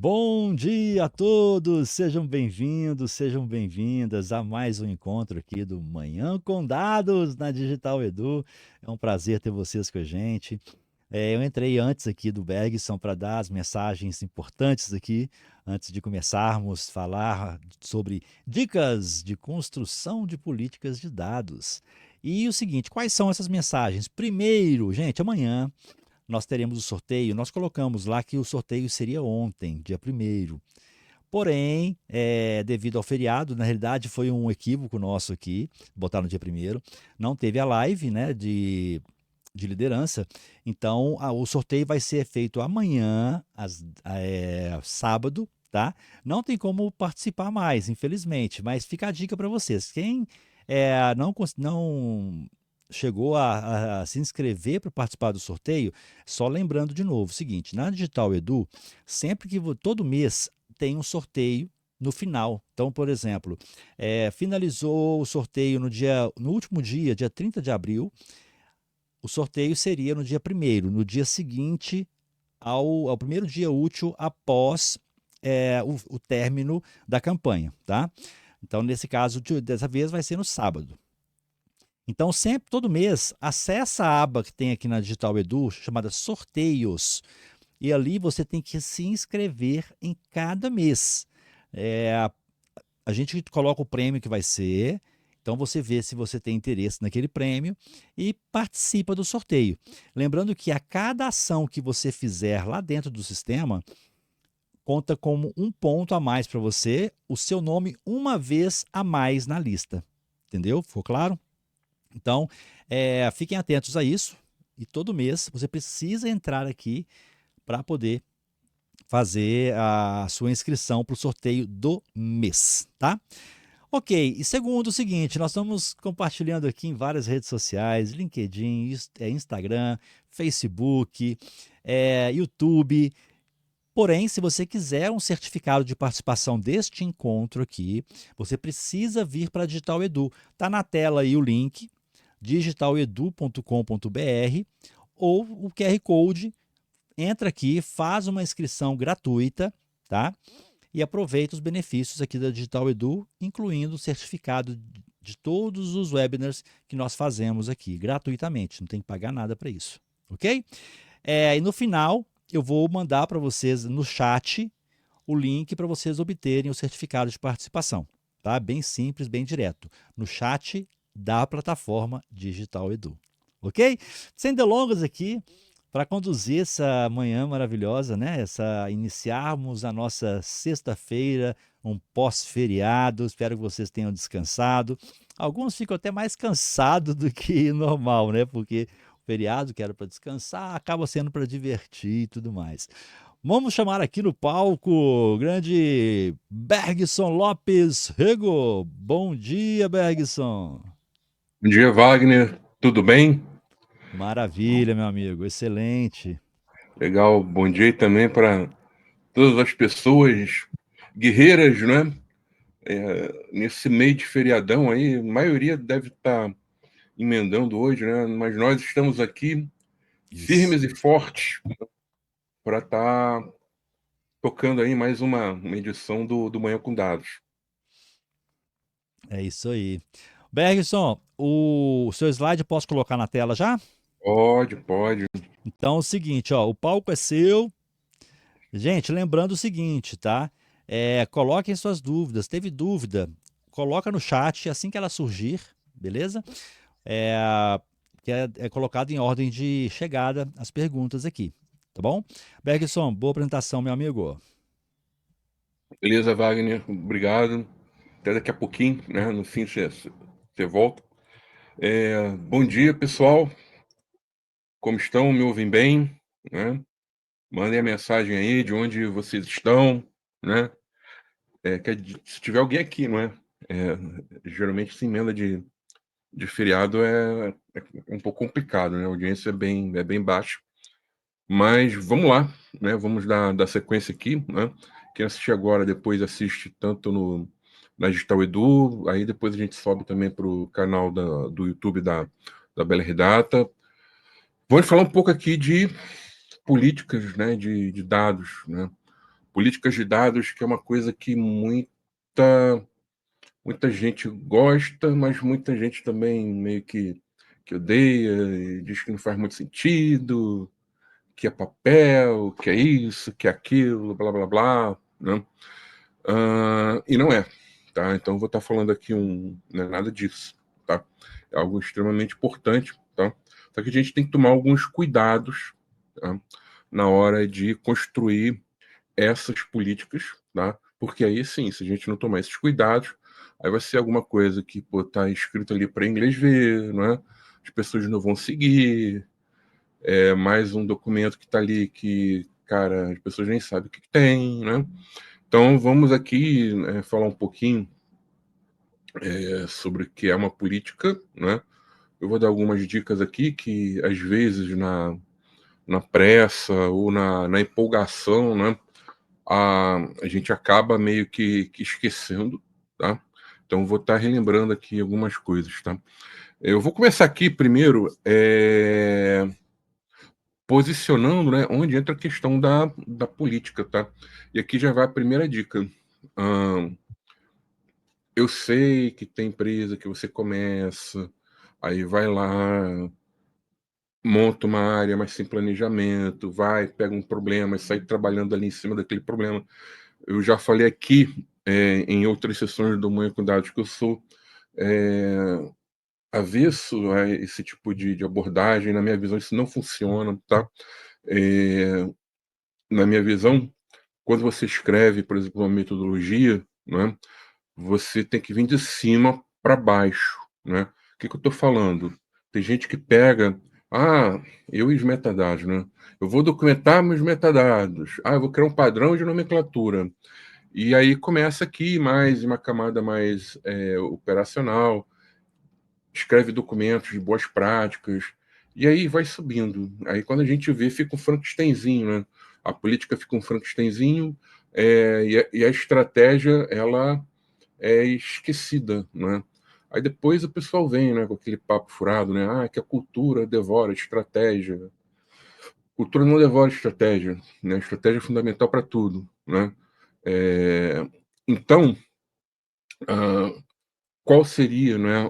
Bom dia a todos, sejam bem-vindos, sejam bem-vindas a mais um encontro aqui do Manhã com Dados na Digital Edu. É um prazer ter vocês com a gente. Eu entrei antes aqui do Bergson para dar as mensagens importantes aqui, antes de começarmos a falar sobre dicas de construção de políticas de dados. E o seguinte, quais são essas mensagens? Primeiro, gente, amanhã nós teremos o sorteio. Nós colocamos lá que o sorteio seria ontem, dia 1º. Porém, devido ao feriado, na realidade foi um equívoco nosso aqui, botar no dia 1º. Não teve a live, né, de liderança. Então, o sorteio vai ser feito amanhã, sábado, tá? Não tem como participar mais, infelizmente, mas fica a dica para vocês. Quem não chegou a se inscrever para participar do sorteio, só lembrando de novo o seguinte, na Digital Edu, sempre que todo mês tem um sorteio no final. Então, por exemplo, finalizou o sorteio no último dia, dia 30 de abril, o sorteio seria no dia 1º, no dia seguinte ao primeiro dia útil após o término da campanha, tá? Então, nesse caso, dessa vez vai ser no sábado. Então, sempre, todo mês, acessa a aba que tem aqui na Digital Edu, chamada Sorteios, e ali você tem que se inscrever em cada mês. A gente coloca o prêmio que vai ser, então você vê se você tem interesse naquele prêmio e participa do sorteio. Lembrando que a cada ação que você fizer lá dentro do sistema, conta como um ponto a mais para você, o seu nome uma vez a mais na lista. Entendeu? Ficou claro? Então, fiquem atentos a isso. E todo mês você precisa entrar aqui para poder fazer a sua inscrição para o sorteio do mês, tá? Ok, e segundo o seguinte, nós estamos compartilhando aqui em várias redes sociais, LinkedIn, Instagram, Facebook, YouTube. Porém, se você quiser um certificado de participação deste encontro aqui, você precisa vir para a Digital Edu. Está na tela aí o link, digitaledu.com.br, ou o QR Code. Entra aqui, faz uma inscrição gratuita, tá? E aproveita os benefícios aqui da Digital Edu, incluindo o certificado de todos os webinars que nós fazemos aqui, gratuitamente, não tem que pagar nada para isso, ok? E no final, eu vou mandar para vocês no chat o link para vocês obterem o certificado de participação, tá? Bem simples, bem direto, no chat da plataforma Digital Edu, ok? Sem delongas aqui, para conduzir essa manhã maravilhosa, né? Iniciarmos a nossa sexta-feira, um pós-feriado. Espero que vocês tenham descansado. Alguns ficam até mais cansados do que normal, né? Porque o feriado, que era para descansar, acaba sendo para divertir e tudo mais. Vamos chamar aqui no palco o grande Bergson Lopes Rego. Bom dia, Bergson. Bom dia, Wagner. Tudo bem? Maravilha, meu amigo. Excelente. Legal. Bom dia também para todas as pessoas guerreiras, né? Nesse meio de feriadão aí, a maioria deve estar emendando hoje, né? Mas nós estamos aqui Isso. firmes e fortes para estar tocando aí mais uma edição do Manhã com Dados. É isso aí. Bergson, o seu slide eu posso colocar na tela já? Pode, pode. Então é o seguinte, ó, o palco é seu. Gente, lembrando o seguinte, tá? Coloquem suas dúvidas. Teve dúvida? Coloca no chat assim que ela surgir, beleza? É, que é colocado em ordem de chegada as perguntas aqui, tá bom? Bergson, boa apresentação, meu amigo. Beleza, Wagner? Obrigado. Até daqui a pouquinho, né? No fim você volta. Bom dia, pessoal. Como estão? Me ouvem bem? Né? Mandem a mensagem aí de onde vocês estão, né? Se tiver alguém aqui, não é? É, Geralmente, essa emenda de feriado é um pouco complicado, né? A audiência é bem baixa. Mas vamos lá, né? Vamos dar sequência aqui, né? Quem assistir agora, depois assiste tanto na Digital Edu, aí depois a gente sobe também para o canal do YouTube da BLR Data. Vamos falar um pouco aqui de políticas, né? De dados, né? Políticas de dados, que é uma coisa que muita gente gosta, mas muita gente também meio que odeia e diz que não faz muito sentido, que é papel, que é isso, que é aquilo, blá blá blá, né? E não é, tá? Então vou estar falando aqui não é nada disso, tá? É algo extremamente importante, tá? Só que a gente tem que tomar alguns cuidados, tá? Na hora de construir essas políticas, tá? Porque aí sim, se a gente não tomar esses cuidados, aí vai ser alguma coisa que tá escrito ali para inglês ver, não é? As pessoas não vão seguir, é mais um documento que está ali que, cara, as pessoas nem sabem o que tem, né? Então vamos aqui falar um pouquinho sobre o que é uma política, né? Eu vou dar algumas dicas aqui que às vezes na pressa ou na empolgação, né? A gente acaba meio que esquecendo, tá? Então vou estar relembrando aqui algumas coisas, tá? Eu vou começar aqui primeiro posicionando, né, onde entra a questão da política, tá? E aqui já vai a primeira dica. Eu sei que tem empresa que você começa, aí vai lá, monta uma área, mas sem planejamento, vai, pega um problema e sai trabalhando ali em cima daquele problema. Eu já falei aqui em outras sessões do Manhã com Dados que eu sou avesso a esse tipo de abordagem. Na minha visão, isso não funciona, tá? Na minha visão, quando você escreve, por exemplo, uma metodologia, né, você tem que vir de cima para baixo, né? O que eu estou falando? Tem gente que pega, eu e os metadados, né? Eu vou documentar meus metadados. Eu vou criar um padrão de nomenclatura. E aí começa aqui mais uma camada mais operacional, escreve documentos de boas práticas, e aí vai subindo. Aí quando a gente vê, fica um Frankensteinzinho, né? A política fica um Frankensteinzinho, e a estratégia, ela é esquecida, né? Aí depois o pessoal vem, né, com aquele papo furado, né? Que a cultura devora a estratégia. Cultura não devora a estratégia, né? A estratégia é fundamental para tudo, né? Então, qual seria, né,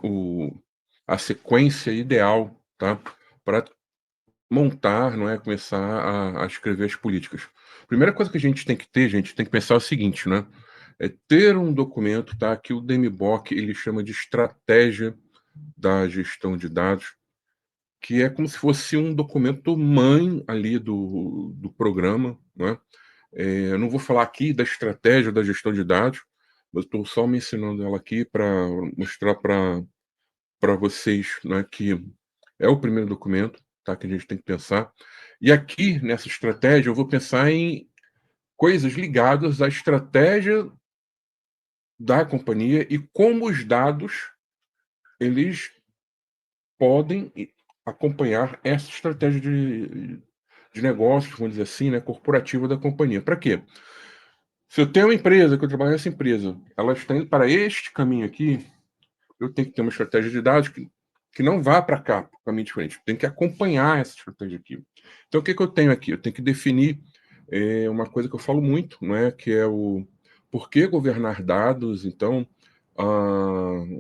a sequência ideal, tá, para montar, não é, começar a escrever as políticas? Primeira coisa que a gente tem que ter, gente, tem que pensar o seguinte, né? É ter um documento, tá, que o DMBOK ele chama de estratégia da gestão de dados, que é como se fosse um documento mãe ali do programa, né? Eu não vou falar aqui da estratégia da gestão de dados, eu estou só mencionando ela aqui para mostrar para vocês, né, que é o primeiro documento, tá, que a gente tem que pensar. E aqui, nessa estratégia, eu vou pensar em coisas ligadas à estratégia da companhia e como os dados eles podem acompanhar essa estratégia de negócios, vamos dizer assim, né, corporativa da companhia. Para quê? Se eu tenho uma empresa, que eu trabalho nessa empresa, ela está indo para este caminho aqui, eu tenho que ter uma estratégia de dados que não vá para cá, para o caminho diferente. Tem que acompanhar essa estratégia aqui. Então, o que eu tenho aqui? Eu tenho que definir uma coisa que eu falo muito, não é? Que é o por que governar dados. Então,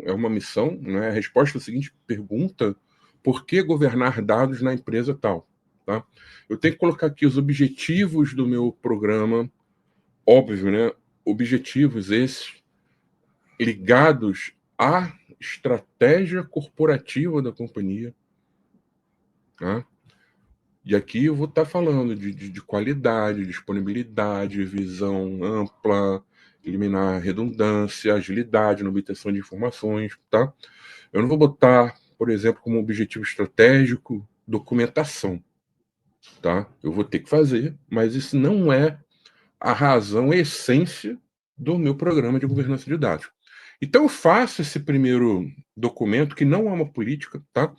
é uma missão, né? A resposta é a seguinte pergunta: por que governar dados na empresa tal? Tá? Eu tenho que colocar aqui os objetivos do meu programa, óbvio, né? Objetivos esses ligados à estratégia corporativa da companhia, tá? E aqui eu vou estar falando de qualidade, disponibilidade, visão ampla, eliminar redundância, agilidade na obtenção de informações, tá? Eu não vou botar, por exemplo, como objetivo estratégico documentação, tá? Eu vou ter que fazer, mas isso não é a razão, a essência do meu programa de governança de dados. Então eu faço esse primeiro documento, que não é uma política, tá?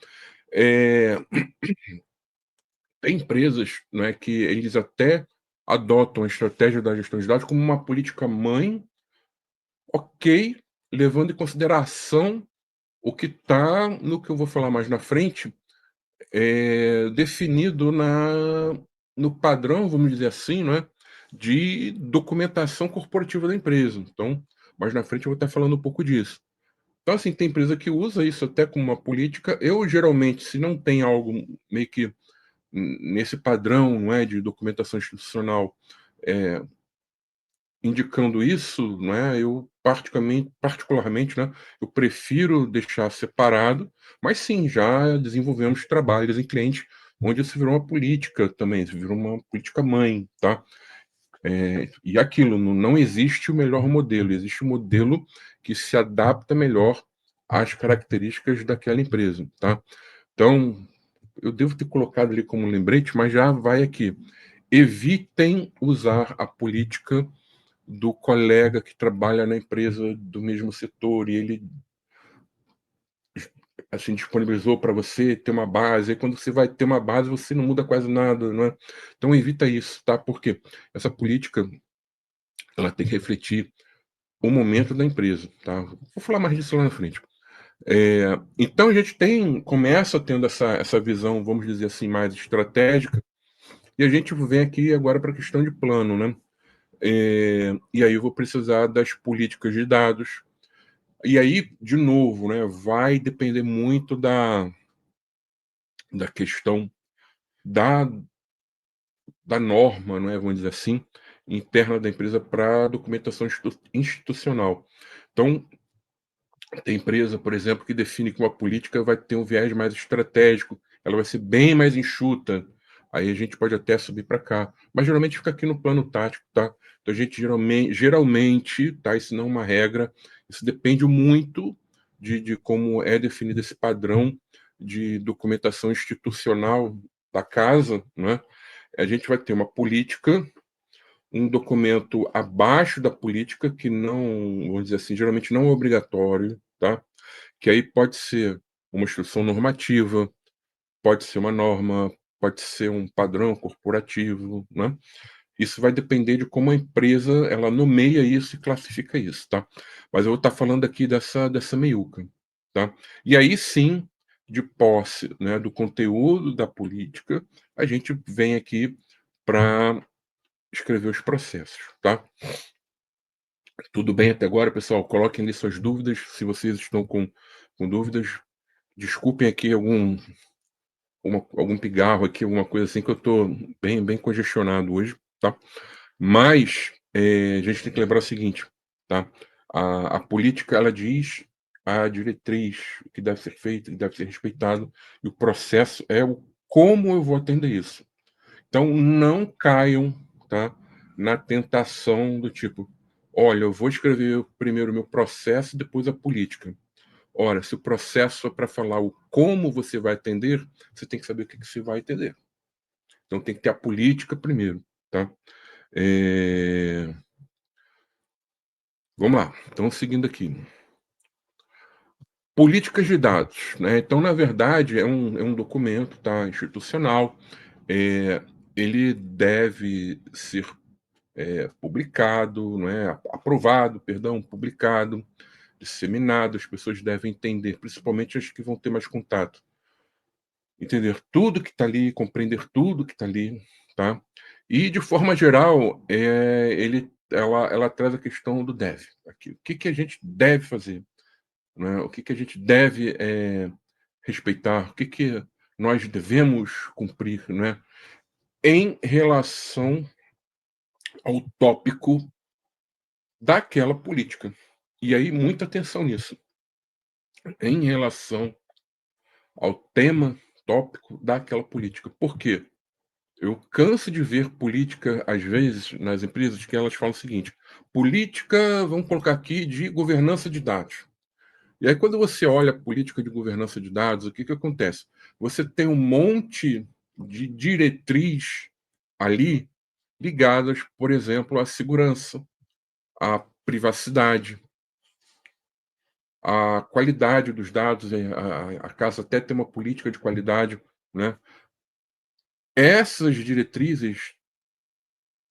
Tem empresas, né, que eles até adotam a estratégia da gestão de dados como uma política mãe, ok, levando em consideração o que está no que eu vou falar mais na frente, definido no padrão, vamos dizer assim, né, de documentação corporativa da empresa. Então, mais na frente eu vou estar falando um pouco disso. Então, assim, tem empresa que usa isso até como uma política. Eu, geralmente, se não tem algo meio que nesse padrão, não é, de documentação institucional, indicando isso, não é, eu particularmente, né, eu prefiro deixar separado, mas sim, já desenvolvemos trabalhos em clientes onde isso virou uma política também, isso virou uma política mãe, tá? E aquilo, não existe o melhor modelo, existe um modelo que se adapta melhor às características daquela empresa, tá? Então, eu devo ter colocado ali como lembrete, mas já vai aqui. Evitem usar a política do colega que trabalha na empresa do mesmo setor e ele assim disponibilizou para você ter uma base. E quando você vai ter uma base, você não muda quase nada, não é? Então evita isso, tá? Porque essa política ela tem que refletir o momento da empresa, tá? Vou falar mais disso lá na frente. Então a gente começa tendo essa visão, vamos dizer assim, mais estratégica, e a gente vem aqui agora para a questão de plano, né? E aí eu vou precisar das políticas de dados. E aí, de novo, né, vai depender muito da questão da, da norma, não é, vamos dizer assim, interna da empresa para documentação institucional. Então, tem empresa, por exemplo, que define que uma política vai ter um viés mais estratégico, ela vai ser bem mais enxuta. Aí a gente pode até subir para cá. Mas geralmente fica aqui no plano tático, tá? Então a gente geralmente, tá? Isso não é uma regra, isso depende muito de como é definido esse padrão de documentação institucional da casa, né? A gente vai ter uma política, um documento abaixo da política, que não, vamos dizer assim, geralmente não é obrigatório, tá? Que aí pode ser uma instrução normativa, pode ser uma norma, pode ser um padrão corporativo, né? Isso vai depender de como a empresa ela nomeia isso e classifica isso, tá? Mas eu vou estar falando aqui dessa meiuca, tá? E aí sim, de posse, né, do conteúdo da política, a gente vem aqui para escrever os processos, tá? Tudo bem até agora, pessoal? Coloquem ali suas dúvidas, se vocês estão com dúvidas. Desculpem aqui algum pigarro aqui, alguma coisa assim, que eu estou bem congestionado hoje, tá? Mas a gente tem que lembrar o seguinte, tá? A política, ela diz a diretriz, o que deve ser feito, o que deve ser respeitado, e o processo é o como eu vou atender isso. Então, não caiam, tá, na tentação do tipo, olha, eu vou escrever primeiro o meu processo, depois a política. Ora, se o processo é para falar o como você vai atender, você tem que saber o que você vai atender. Então tem que ter a política primeiro, tá? Vamos lá, então seguindo aqui. Políticas de dados, né? Então, na verdade, é um documento, tá, institucional. Ele deve ser publicado, não é? Aprovado, perdão, publicado, disseminado. As pessoas devem entender, principalmente as que vão ter mais contato. Entender tudo que está ali, compreender tudo que está ali, tá? E de forma geral, ela traz a questão do deve. Aqui, o que a gente deve fazer, né? O que a gente deve respeitar, o que nós devemos cumprir, né? Em relação ao tópico daquela política. E aí, muita atenção nisso. Em relação ao tema, tópico daquela política. Por quê? Eu canso de ver política, às vezes, nas empresas, que elas falam o seguinte: política, vamos colocar aqui, de governança de dados. E aí, quando você olha a política de governança de dados, o que acontece? Você tem um monte de diretriz ali ligadas, por exemplo, à segurança, à privacidade, à qualidade dos dados. A casa até tem uma política de qualidade, né? Essas diretrizes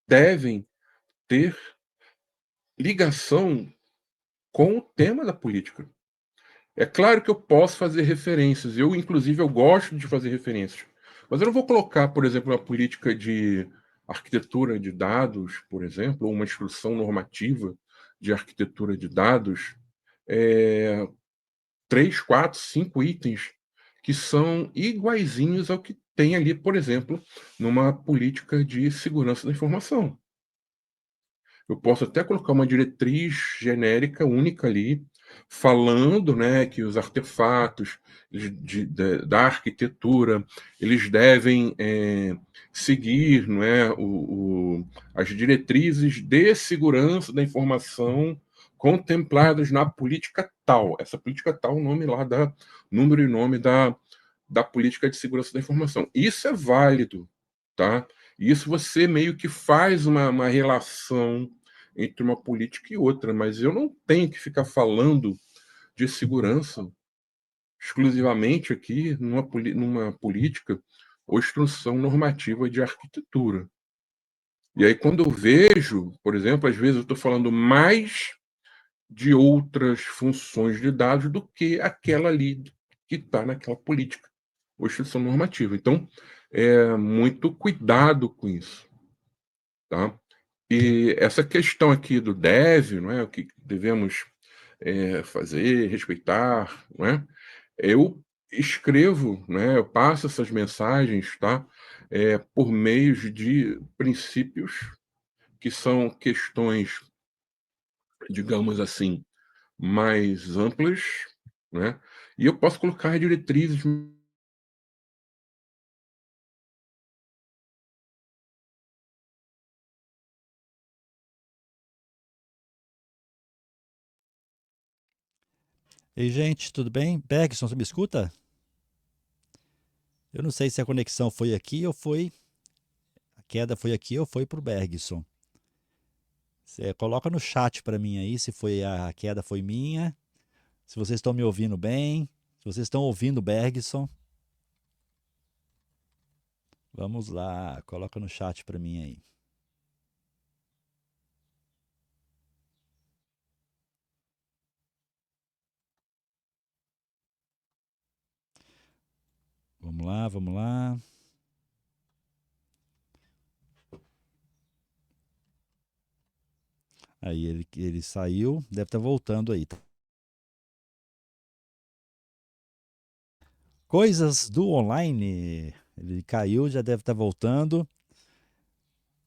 devem ter ligação com o tema da política. É claro que eu posso fazer referências, inclusive, eu gosto de fazer referências, mas eu não vou colocar, por exemplo, a política de arquitetura de dados, por exemplo, ou uma instrução normativa de arquitetura de dados, 3, 4, 5 itens que são iguaizinhos ao que tem ali, por exemplo, numa política de segurança da informação. Eu posso até colocar uma diretriz genérica única ali, falando, né, que os artefatos da arquitetura, eles devem seguir, não é, as diretrizes de segurança da informação contempladas na política tal. Essa política tal, o nome lá número e nome da política de segurança da informação. Isso é válido, tá? Isso você meio que faz uma relação entre uma política e outra, mas eu não tenho que ficar falando de segurança exclusivamente aqui numa política ou instrução normativa de arquitetura. E aí, quando eu vejo, por exemplo, às vezes eu estou falando mais de outras funções de dados do que aquela ali que está naquela política ou instrução normativa. Então, muito cuidado com isso, tá? E essa questão aqui do deve, não é, o que devemos fazer, respeitar, não é? Eu escrevo, né, eu passo essas mensagens, tá? Por meio de princípios que são questões, digamos assim, mais amplas, né? E eu posso colocar diretrizes. Ei, gente, tudo bem? Bergson, você me escuta? Eu não sei se a conexão foi aqui ou foi. A queda foi aqui ou foi pro Bergson. Você coloca no chat para mim aí se foi a queda foi minha, se vocês estão me ouvindo bem, se vocês estão ouvindo o Bergson. Vamos lá, coloca no chat para mim aí. Vamos lá, vamos lá. Aí ele saiu, deve estar voltando aí. Coisas do online. Ele caiu, já deve estar voltando.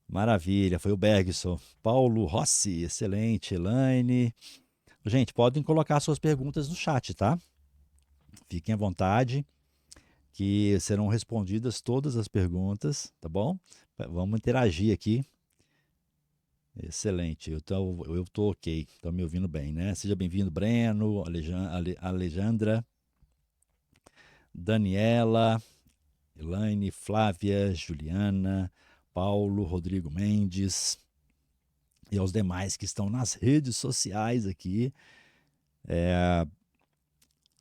Maravilha, foi o Bergson. Paulo Rossi, excelente. Elaine. Gente, podem colocar suas perguntas no chat, tá? Fiquem à vontade, que serão respondidas todas as perguntas, tá bom? Vamos interagir aqui. Excelente, eu tô ok, estão me ouvindo bem, né? Seja bem-vindo, Breno, Alejandra, Daniela, Elaine, Flávia, Juliana, Paulo, Rodrigo Mendes e aos demais que estão nas redes sociais aqui.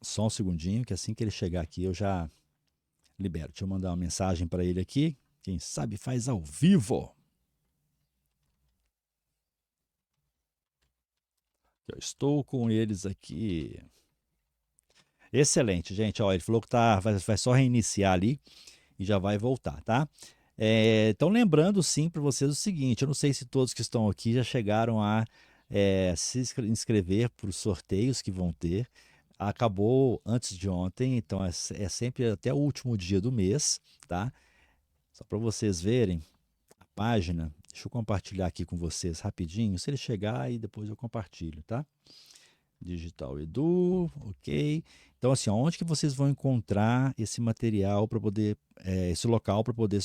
Só um segundinho, que assim que ele chegar aqui eu já libero. Deixa eu mandar uma mensagem para ele aqui. Quem sabe faz ao vivo. Eu estou com eles aqui. Excelente, gente. Ó, ele falou que vai só reiniciar ali e já vai voltar, tá? Então, lembrando sim para vocês o seguinte: eu não sei se todos que estão aqui já chegaram a se inscrever para os sorteios que vão ter. Acabou antes de ontem, então é sempre até o último dia do mês, tá? Só para vocês verem a página. Deixa eu compartilhar aqui com vocês rapidinho. Se ele chegar, aí depois eu compartilho, tá? Digital Edu, ok. Então, assim, onde que vocês vão encontrar esse material para poder, esse local para poder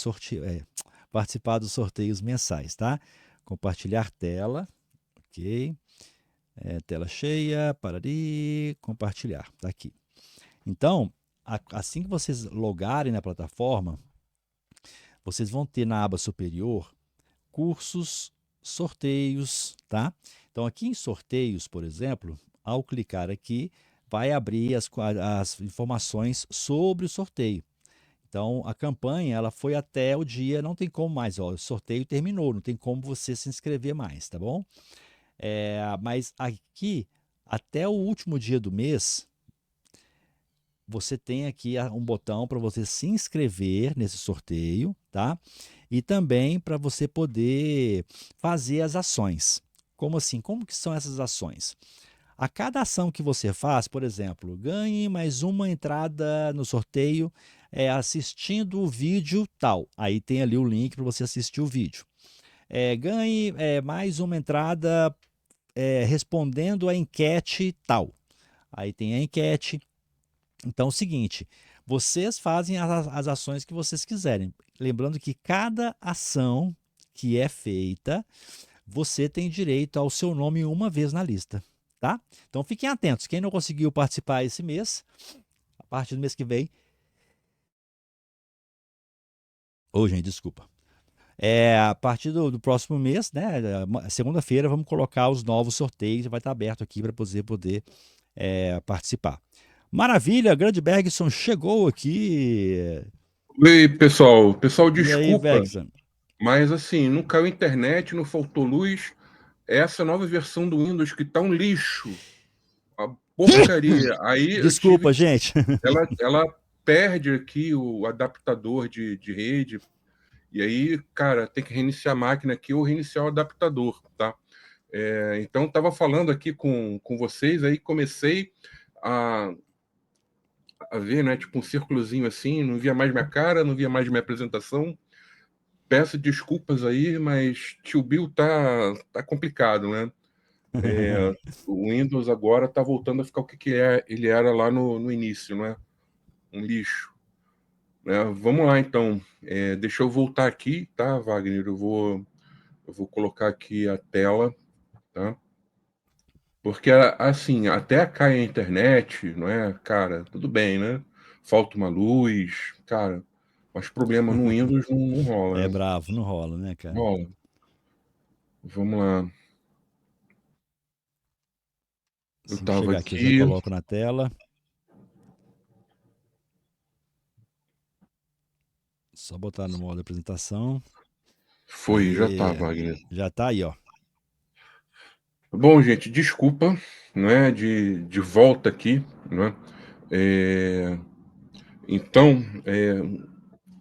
participar dos sorteios mensais, tá? Compartilhar tela, ok. Tela cheia, parari, compartilhar, tá aqui. Então, assim que vocês logarem na plataforma, vocês vão ter na aba superior cursos, sorteios, tá? Então, aqui em sorteios, por exemplo, ao clicar aqui, vai abrir as informações sobre o sorteio. Então, a campanha ela foi até o dia, não tem como mais, ó, o sorteio terminou, não tem como você se inscrever mais, tá bom? Mas aqui, até o último dia do mês, você tem aqui um botão para você se inscrever nesse sorteio, tá? e também para você poder fazer as ações. Como assim? Como que são essas ações? A cada ação que você faz, por exemplo, ganhe mais uma entrada no sorteio assistindo o vídeo tal. Aí tem ali o link para você assistir o vídeo. Ganhe mais uma entrada respondendo a enquete tal. Aí tem a enquete. Então é o seguinte, vocês fazem as ações que vocês quiserem. Lembrando que cada ação que é feita, você tem direito ao seu nome uma vez na lista, tá? Então fiquem atentos. Quem não conseguiu participar esse mês, a partir do mês que vem. Ô, gente, desculpa. A partir do próximo mês, né? Segunda-feira, vamos colocar os novos sorteios. Vai estar aberto aqui para você poder participar. Maravilha, Grande Bergson chegou aqui. Oi, pessoal. Pessoal, E aí, desculpa, Bergson? mas assim, não caiu internet, não faltou luz. Essa nova versão do Windows que tá um lixo, uma porcaria. Aí eu tive Desculpa, que. gente. Ela perde aqui o adaptador de rede, e aí, cara, tem que reiniciar a máquina aqui ou reiniciar o adaptador, tá? Então, estava falando aqui com vocês, aí comecei a, a ver, né, tipo um círculozinho assim, não via mais minha cara, não via mais minha apresentação. Peço desculpas aí, mas tio Bill tá complicado, né? O Windows agora tá voltando a ficar o que ele era lá no início, né? Um lixo. Vamos lá, então. Deixa eu voltar aqui, tá, Wagner? Eu vou colocar aqui a tela, tá? Porque, assim, até cai a internet, não é? Cara, tudo bem, né? Falta uma luz, cara, mas problema no Windows não rola, É né? bravo, não rola, né, Não cara? rola. Vamos lá. Eu Assim que tava chegar aqui, eu já aqui, coloco na tela. Só botar no modo apresentação. já tá, Aí, Wagner. já tá aí, ó. Bom, gente, desculpa, não é? De volta aqui, não é? É, Então,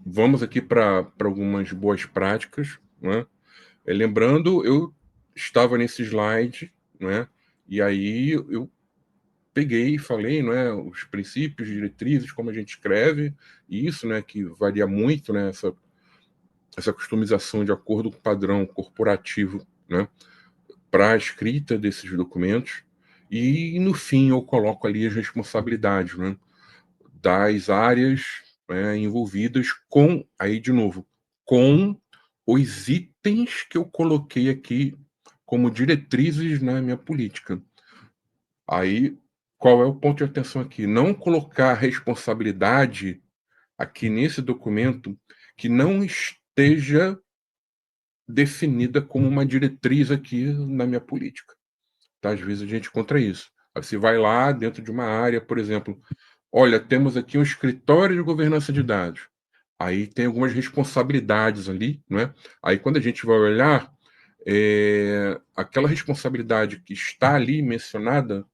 vamos aqui para algumas boas práticas, não é? Lembrando, eu estava nesse slide, não é? E aí eu peguei e falei, não é? Os princípios, diretrizes, como a gente escreve, e isso, né? Que varia muito, né? Essa customização de acordo com o padrão corporativo, né? Para a escrita desses documentos. E, no fim, eu coloco ali as responsabilidades, né? Das áreas, né, envolvidas com, aí de novo, com os itens que eu coloquei aqui como diretrizes na minha política. Aí, qual é o ponto de atenção aqui? Não colocar responsabilidade aqui nesse documento que não esteja definida como uma diretriz aqui na minha política. Tá? Às vezes a gente encontra isso. Aí você vai lá dentro de uma área, por exemplo, olha, temos aqui um escritório de governança de dados. Aí tem algumas responsabilidades ali, né? Aí quando a gente vai olhar, aquela responsabilidade que está ali mencionada,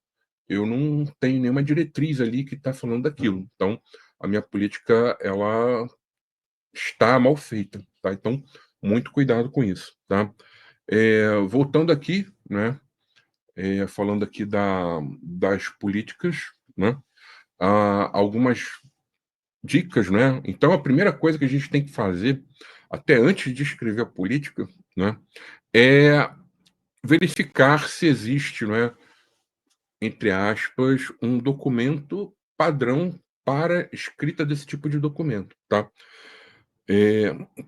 eu não tenho nenhuma diretriz ali que está falando daquilo. Então, a minha política, ela está mal feita, tá? Então, muito cuidado com isso, tá? Voltando aqui, né? Falando aqui das políticas, né? Algumas dicas, né? Então, a primeira coisa que a gente tem que fazer, até antes de escrever a política, né, é verificar se existe, né, entre aspas, um documento padrão para escrita desse tipo de documento, tá?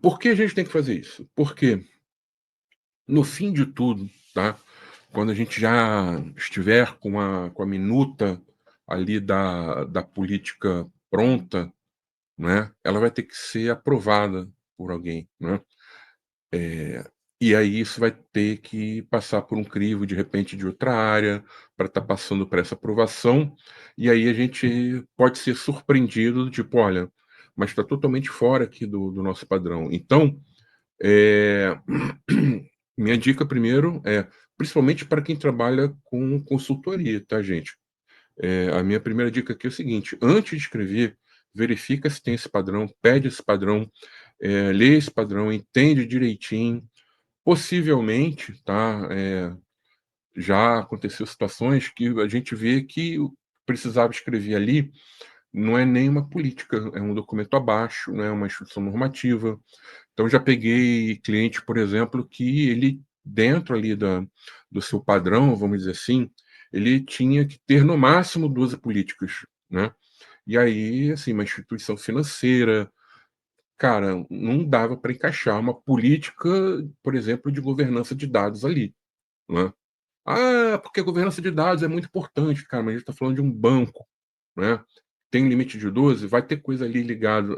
Por que a gente tem que fazer isso? Porque, no fim de tudo, tá? Quando a gente já estiver com a minuta ali da política pronta, né, ela vai ter que ser aprovada por alguém, né? E aí isso vai ter que passar por um crivo, de repente, de outra área, para estar passando por essa aprovação, e aí a gente pode ser surpreendido, tipo, olha, mas está totalmente fora aqui do nosso padrão. Então, é, minha dica primeiro principalmente para quem trabalha com consultoria, tá, gente? A minha primeira dica aqui é o seguinte: antes de escrever, verifica se tem esse padrão, pede esse padrão, lê esse padrão, entende direitinho. Possivelmente, tá? Já aconteceu situações que a gente vê que precisava escrever ali não é nem uma política, é um documento abaixo, não é uma instrução normativa. Então, já peguei cliente, por exemplo, que ele, dentro ali do seu padrão, vamos dizer assim, ele tinha que ter no máximo 12 políticas, né? E aí, assim, uma instituição financeira, cara, não dava para encaixar uma política, por exemplo, de governança de dados ali, né? Ah, porque a governança de dados é muito importante, cara, mas a gente está falando de um banco, né? Tem um limite de 12, vai ter coisa ali ligada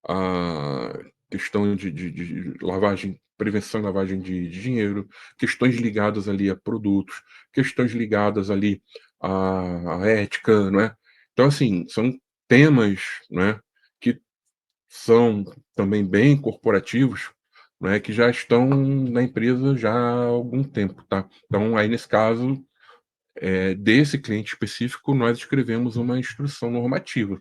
a questão de lavagem, prevenção e lavagem de dinheiro, questões ligadas ali a produtos, questões ligadas ali à ética, não é? Então, assim, são temas, né, que são também bem corporativos, né, que já estão na empresa já há algum tempo, tá? Então, aí nesse caso, desse cliente específico, nós escrevemos uma instrução normativa.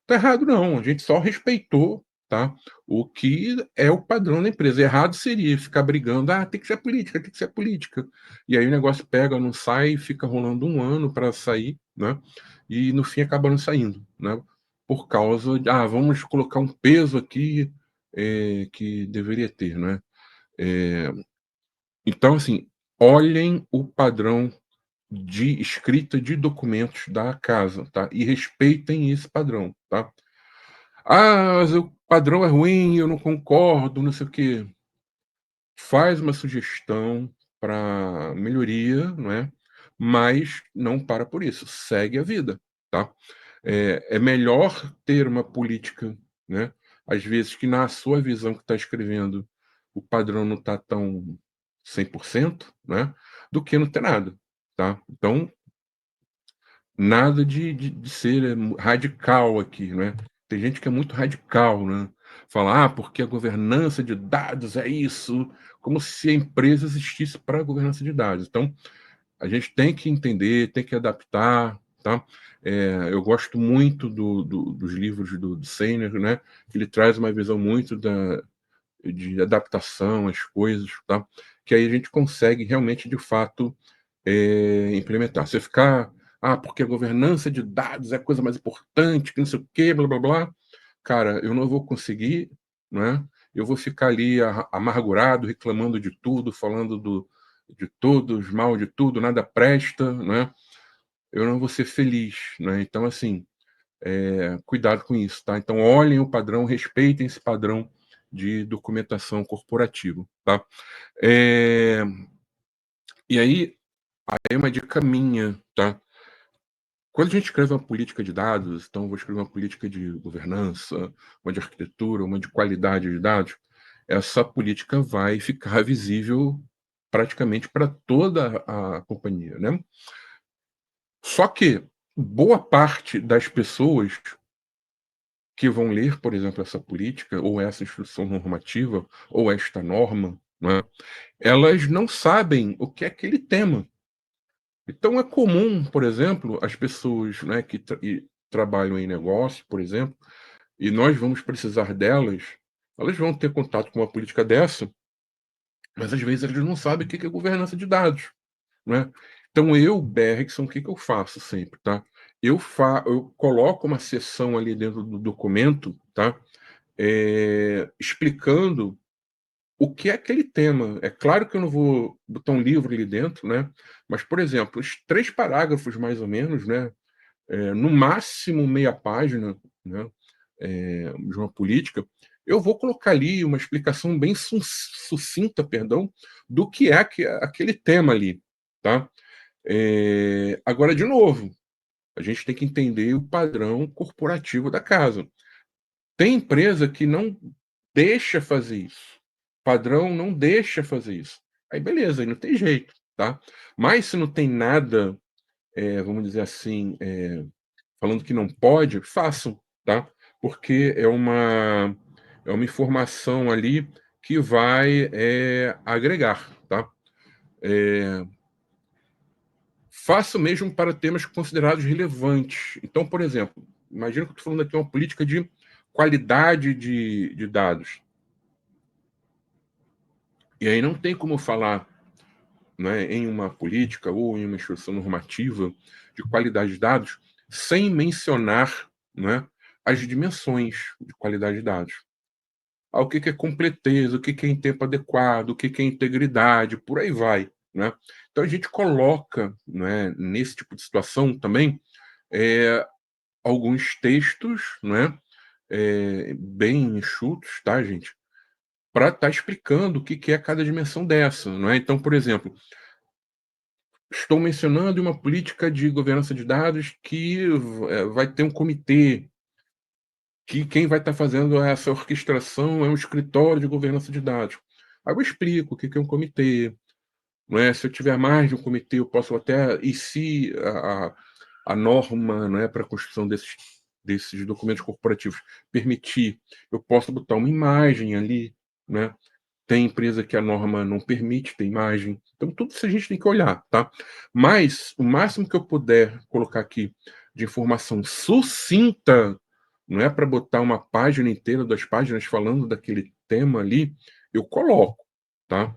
Tá errado não, a gente só respeitou, tá, o que é o padrão da empresa. Errado seria ficar brigando: "Ah, tem que ser política, tem que ser política". E aí o negócio pega, não sai, fica rolando 1 ano para sair, né, e no fim acaba não saindo, né, por causa de: "Ah, vamos colocar um peso aqui, que deveria ter", né. Eh, então assim, olhem o padrão de escrita de documentos da casa, tá, e respeitem esse padrão, tá. Ah, mas o padrão é ruim, eu não concordo, não sei o quê. Faz uma sugestão para melhoria, não é? Mas não para por isso, segue a vida, tá? É melhor ter uma política, né? Às vezes que na sua visão que está escrevendo, o padrão não está tão 100%, né? Do que não ter nada, tá? Então, nada de ser radical aqui, né. Tem gente que é muito radical, né. Fala: "Ah, porque a governança de dados é isso", como se a empresa existisse para a governança de dados. Então, a gente tem que entender, tem que adaptar, tá. Eu gosto muito dos livros do Sainer, né, que ele traz uma visão muito de adaptação às coisas, tá, que aí a gente consegue realmente, de fato, implementar. Você ficar: "Ah, porque a governança de dados é a coisa mais importante, que não sei o quê, blá-blá-blá", cara, eu não vou conseguir, né, eu vou ficar ali amargurado, reclamando de tudo, falando de todos, mal de tudo, nada presta, né, eu não vou ser feliz, né. Então, assim, cuidado com isso, tá. Então olhem o padrão, respeitem esse padrão de documentação corporativa, tá. Eh, e aí uma dica minha, tá. Quando a gente escreve uma política de dados, então eu vou escrever uma política de governança, uma de arquitetura, uma de qualidade de dados, essa política vai ficar visível praticamente para toda a companhia, né. Só que boa parte das pessoas que vão ler, por exemplo, essa política ou essa instrução normativa ou esta norma, né, elas não sabem o que é aquele tema. Então é comum, por exemplo, as pessoas, né, que trabalham em negócio, por exemplo, e nós vamos precisar delas, elas vão ter contato com uma política dessa, mas às vezes eles não sabem o que é governança de dados, né. Então eu, Bergson, o que que eu faço sempre, tá? Eu coloco uma seção ali dentro do documento, tá, explicando o que é aquele tema. É claro que eu não vou botar um livro ali dentro, né, mas, por exemplo, os 3 parágrafos mais ou menos, né, no máximo meia página, né, de uma política, eu vou colocar ali uma explicação bem sucinta, perdão, do que é aquele tema ali, tá. Agora, de novo, a gente tem que entender o padrão corporativo da casa. Tem empresa que não deixa fazer isso. Padrão não deixa fazer isso. Aí beleza, aí não tem jeito, tá. Mas se não tem nada, vamos dizer assim, falando que não pode, façam, tá. Porque é uma informação ali que vai, agregar, tá. Eh, Faça mesmo para temas considerados relevantes. Então, por exemplo, imagina que eu estou falando aqui uma política de qualidade de dados. E aí não tem como falar, né, em uma política ou em uma instrução normativa de qualidade de dados sem mencionar, né, as dimensões de qualidade de dados. O que é completeza, o que é em tempo adequado, o que é integridade, por aí vai, né? Então a gente coloca, né, nesse tipo de situação também alguns textos, né, bem enxutos, tá, gente? Para estar explicando o que é cada dimensão dessa, não é? Então, por exemplo, estou mencionando uma política de governança de dados que vai ter um comitê, que quem vai estar fazendo essa orquestração é um escritório de governança de dados. Aí eu explico o que é um comitê, não é? Se eu tiver mais de um comitê, eu posso até, e se a norma, não é, para a construção desses documentos corporativos permitir, eu posso botar uma imagem ali, né? Tem empresa que a norma não permite ter imagem. Então, tudo isso a gente tem que olhar, tá? Mas o máximo que eu puder colocar aqui de informação sucinta, não é para botar uma página inteira, 2 páginas falando daquele tema ali, eu coloco, tá?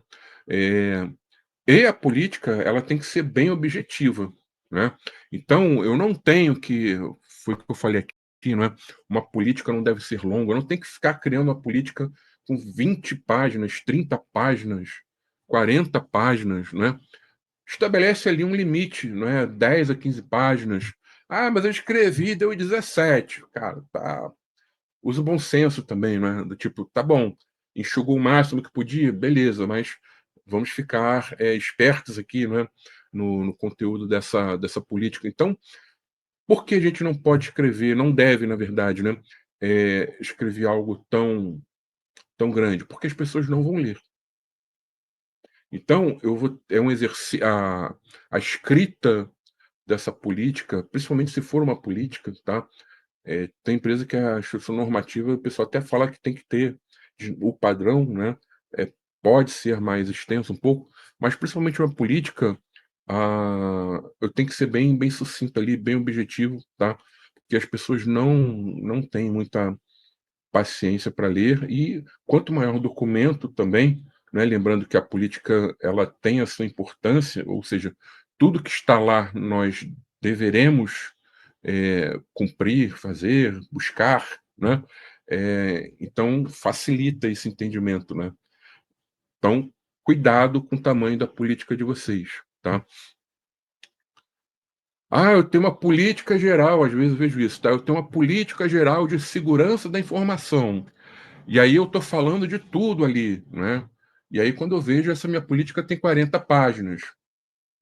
E a política, ela tem que ser bem objetiva, né? Então, eu não tenho que, foi o que eu falei aqui, não é? Uma política não deve ser longa, eu não tenho que ficar criando uma política com 20 páginas, 30 páginas, 40 páginas, né? Estabelece ali um limite, não é? 10 a 15 páginas. Ah, mas eu escrevi, deu 17. Cara, tá. Usa o bom senso também, né? Do tipo, tá bom, enxugou o máximo que podia, beleza, mas vamos ficar espertos aqui, né? No conteúdo dessa política. Então, por que a gente não pode escrever, não deve, na verdade, né? Escrever algo tão grande? Porque as pessoas não vão ler. Então, é um exercício. A escrita dessa política, principalmente se for uma política, tá? Tem empresa que a instrução normativa, o pessoal até fala que tem que ter o padrão, né? Pode ser mais extenso um pouco, mas principalmente uma política, eu tenho que ser bem sucinto ali, bem objetivo, tá? Porque as pessoas não têm muita paciência para ler e quanto maior o documento também, né? Lembrando que a política ela tem a sua importância, ou seja, tudo que está lá nós deveremos cumprir, fazer, buscar, né? Então facilita esse entendimento, né? Então cuidado com o tamanho da política de vocês, tá? Eu tenho uma política geral, às vezes eu vejo isso, tá? Eu tenho uma política geral de segurança da informação. E aí eu estou falando de tudo ali, né? E aí quando eu vejo essa minha política tem 40 páginas.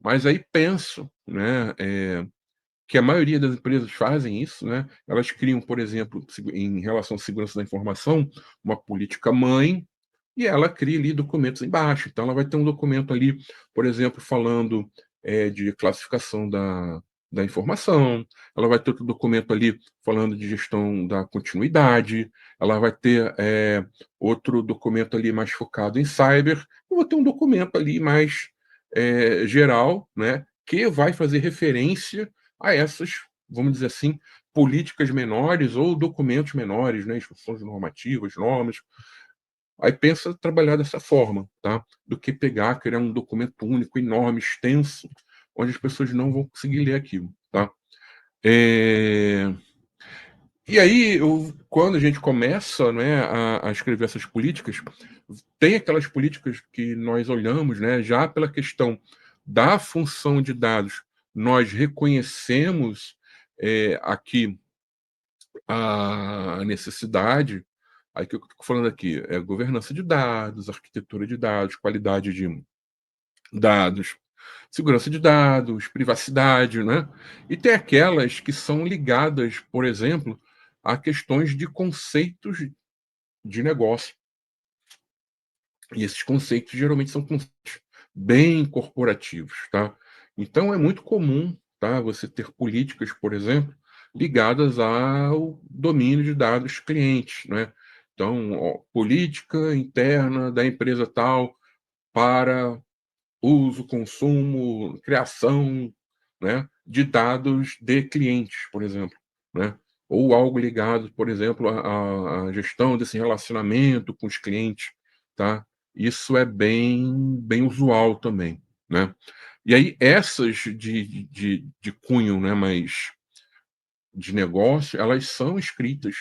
Mas aí penso, né, que a maioria das empresas fazem isso, né? Elas criam, por exemplo, em relação à segurança da informação, uma política mãe e ela cria ali documentos embaixo. Então, ela vai ter um documento ali, por exemplo, falando de classificação da informação, ela vai ter outro documento ali falando de gestão da continuidade, ela vai ter outro documento ali mais focado em cyber, eu vou ter um documento ali mais geral, né, que vai fazer referência a essas, vamos dizer assim, políticas menores ou documentos menores, né, instruções normativas, normas. Aí pensa trabalhar dessa forma, tá? Do que pegar, criar um documento único, enorme, extenso, onde as pessoas não vão conseguir ler aquilo, tá? E aí, quando a gente começa, né, a escrever essas políticas, tem aquelas políticas que nós olhamos, né, já pela questão da função de dados, nós reconhecemos aqui a necessidade, aí que eu estou falando aqui, é governança de dados, arquitetura de dados, qualidade de dados, segurança de dados, privacidade, né? E tem aquelas que são ligadas, por exemplo, a questões de conceitos de negócio. E esses conceitos geralmente são conceitos bem corporativos, tá? Então é muito comum, tá, você ter políticas, por exemplo, ligadas ao domínio de dados clientes, né? Então, política interna da empresa tal para uso, consumo, criação, né, de dados de clientes, por exemplo, né? ou algo ligado, por exemplo, à gestão desse relacionamento com os clientes, tá? Isso é bem usual também, né? E aí essas de cunho, né, mas de negócio, elas são escritas,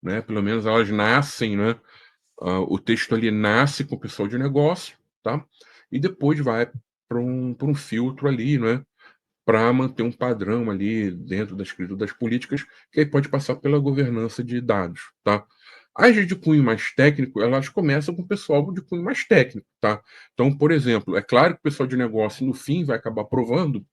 né? Pelo menos elas nascem, né? O texto ali nasce com o pessoal de negócio, tá? E depois vai para um filtro ali, né? Para manter um padrão ali dentro da escrita das políticas, que aí pode passar pela governança de dados, tá? As de cunho mais técnico, elas começam com o pessoal de cunho mais técnico, tá? Então, por exemplo, é claro que o pessoal de negócio, no fim, vai acabar aprovando,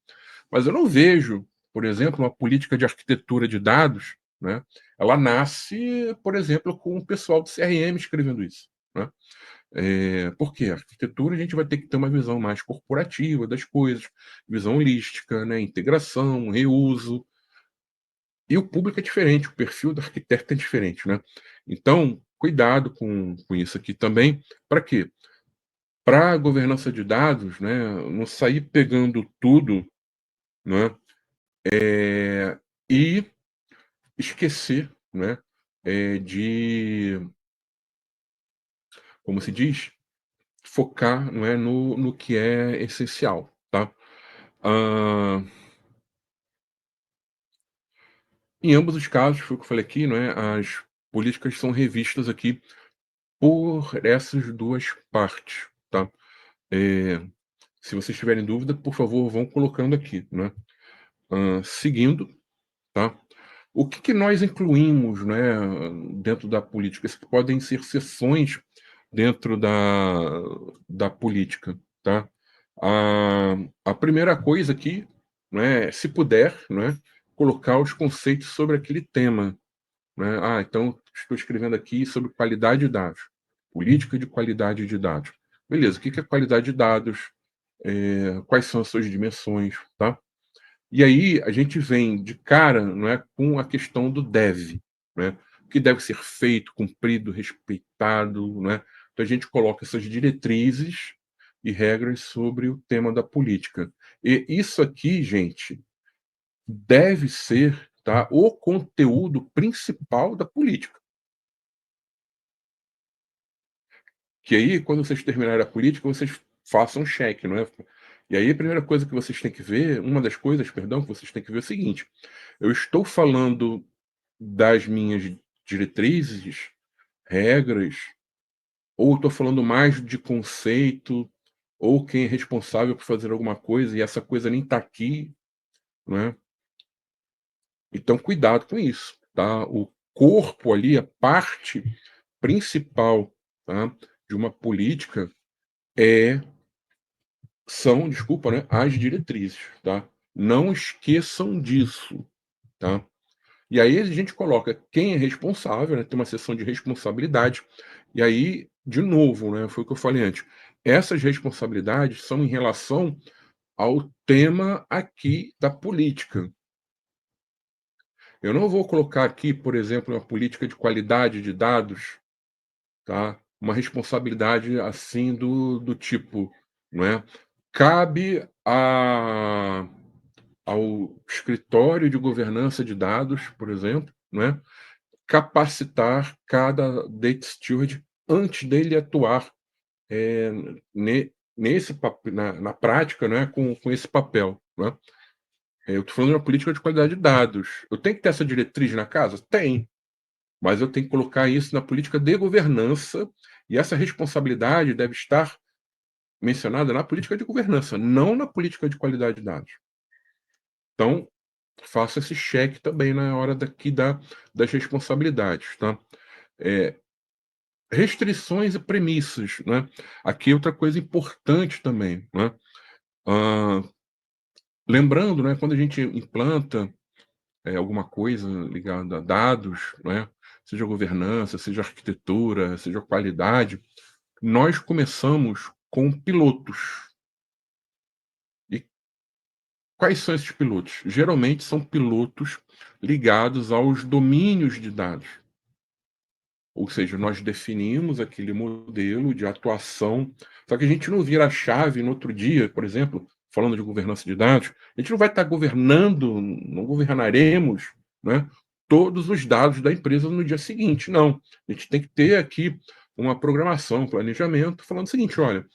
mas eu não vejo, por exemplo, uma política de arquitetura de dados, né? Ela nasce, por exemplo, com o pessoal do CRM escrevendo isso, né? Porque a arquitetura a gente vai ter que ter uma visão mais corporativa das coisas, visão holística, né? Integração, reuso. E o público é diferente, o perfil do arquiteto é diferente, né? Então, cuidado com isso aqui também. Para quê? Para a governança de dados, né? Não sair pegando tudo, né? E esquecer, né? De, como se diz, focar, não é, no que é essencial, tá? Ah, em ambos os casos, foi o que eu falei aqui, não é? As políticas são revistas aqui por essas duas partes, tá? Eh, Se vocês tiverem dúvida, por favor, vão colocando aqui, né? Seguindo, tá? O que nós incluímos, né, dentro da política? Isso que podem ser seções dentro da política, tá? A primeira coisa aqui, né, se puder, né, colocar os conceitos sobre aquele tema, né? Então estou escrevendo aqui sobre qualidade de dados, política de qualidade de dados. Beleza, o que é qualidade de dados? Quais são as suas dimensões, tá? E aí a gente vem de cara, não é, com a questão do deve, né? O que deve ser feito, cumprido, respeitado, né? Então a gente coloca essas diretrizes e regras sobre o tema da política. E isso aqui, gente, deve ser, tá, o conteúdo principal da política. Que aí, quando vocês terminarem a política, vocês façam um cheque, não é? E aí a primeira coisa que vocês têm que ver, uma das coisas, perdão, que vocês têm que ver é o seguinte: eu estou falando das minhas diretrizes, regras, ou estou falando mais de conceito, ou quem é responsável por fazer alguma coisa e essa coisa nem está aqui, né? Então cuidado com isso, tá? O corpo ali, a parte principal, tá, de uma política é são, desculpa, né, as diretrizes, tá? Não esqueçam disso, tá? E aí a gente coloca quem é responsável, né, tem uma seção de responsabilidade, e aí, de novo, né, foi o que eu falei antes, essas responsabilidades são em relação ao tema aqui da política. Eu não vou colocar aqui, por exemplo, uma política de qualidade de dados, tá? Uma responsabilidade assim do tipo, não é? Cabe ao escritório de governança de dados, por exemplo, não é? Capacitar cada data steward antes dele atuar é, na prática, né, com esse papel. Né? Eu estou falando de uma política de qualidade de dados. Eu tenho que ter essa diretriz na casa? Tem, mas eu tenho que colocar isso na política de governança e essa responsabilidade deve estar mencionada na política de governança, não na política de qualidade de dados. Então, faça esse cheque também na hora das responsabilidades. Tá? É, restrições e premissas, né? Aqui outra coisa importante também, né? Ah, lembrando, né, quando a gente implanta alguma coisa ligada a dados, né? Seja governança, seja arquitetura, seja qualidade, nós começamos com pilotos. E quais são esses pilotos? Geralmente são pilotos ligados aos domínios de dados. Ou seja, nós definimos aquele modelo de atuação, só que a gente não vira a chave no outro dia, por exemplo, falando de governança de dados, a gente não vai estar governando, não governaremos, né, todos os dados da empresa no dia seguinte. Não, a gente tem que ter aqui uma programação, um planejamento, falando o seguinte: olha,